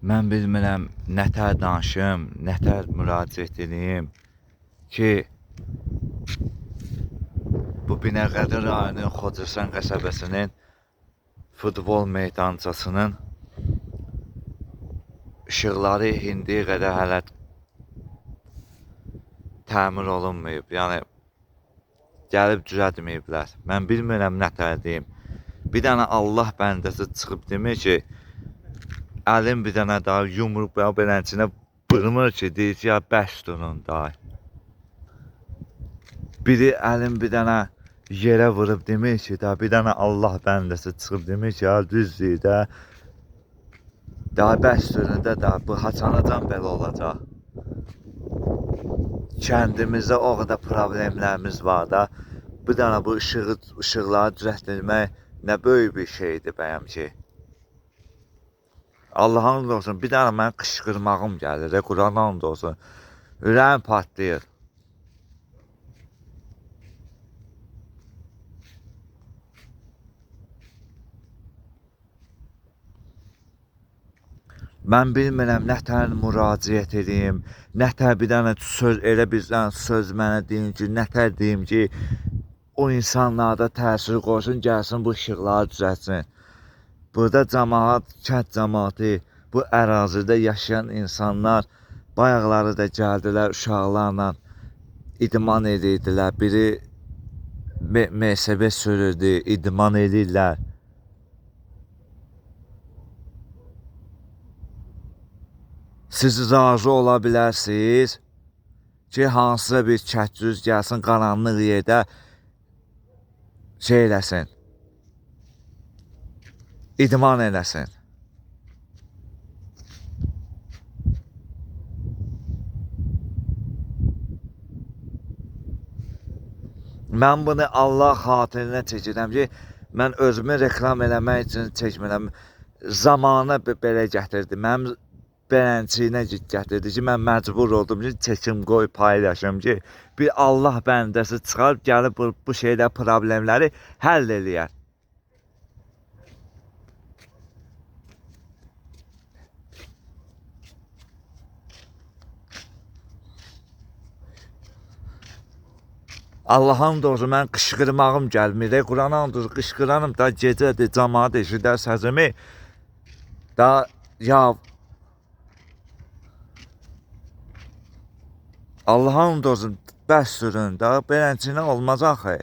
Mən bilmirəm nətər danışım, nətər müraciət edeyim ki, bu Binəqədi rayonunun Xocasən qəsəbəsinin futbol meydançasının işıqları indiyə qədər hələ təmir olunmayıb. Yəni, gəlib düzəltməyiblər. Mən bilmirəm nətər deyim. Bir dənə Allah bəndəsi çıxıb demir ki, əlim bir dənə daha yumruq belənçinə vurmur ki, deyir ki, ya bəs durun daha. Biri əlim bir dənə yerə vurub demir ki, daha bir dənə Allah bəndəsi çıxıb demir ki, ya düz deyir də, daha bəs durun da, daha bu haçanacan belə olacaq. Kəndimizdə o qədər problemlərimiz var da, bir dənə bu ışıqları düzəltdirmək nə böyük bir şeydir bəyəm ki. Allah'ın olsun, bir dənə mən qışqırmağım gəlir, Quranın olsun. Ürəyim patlayır. Mən bilmirəm nətər müraciət edeyim, nətər bir dənə söz, elə bir dənə söz mənə deyim ki, nətər deyim ki, o insanlarda təsir qoysun, gəlsin bu işıqları düzəltsin. Burada cəmaat, kənd cəmaatı, bu ərazidə yaşayan insanlar bayaqları da gəldilər uşaqlarla idman edirdilər. Biri MSB sürürdü, idman edirlər. Siz razı ola bilərsiniz ki, hansısa bir kətcüz gəlsin qaranlıq yerdə şey eləsin, idman eləsin. Mən bunu Allah xatirinə çəkirəm ki, mən özümü reklam eləmək üçün çəkmirəm. Zamanı belə gətirdi. Mənim belənciyinə gətirdi ki, mən məcbur oldum ki, çəkim qoy paylaşım ki, bir Allah bəndəsi çıxar, gəlib bu şeydə problemləri həll eləyər. Allah'ın doğrusu mən qışqırmağım gəlmir. Quranın doğrusu qışqıranım da gecədir, camaat eşidər səsimi. Da ya Allah'ın doğrusu bəs sürün da, beləncə olmaz axı.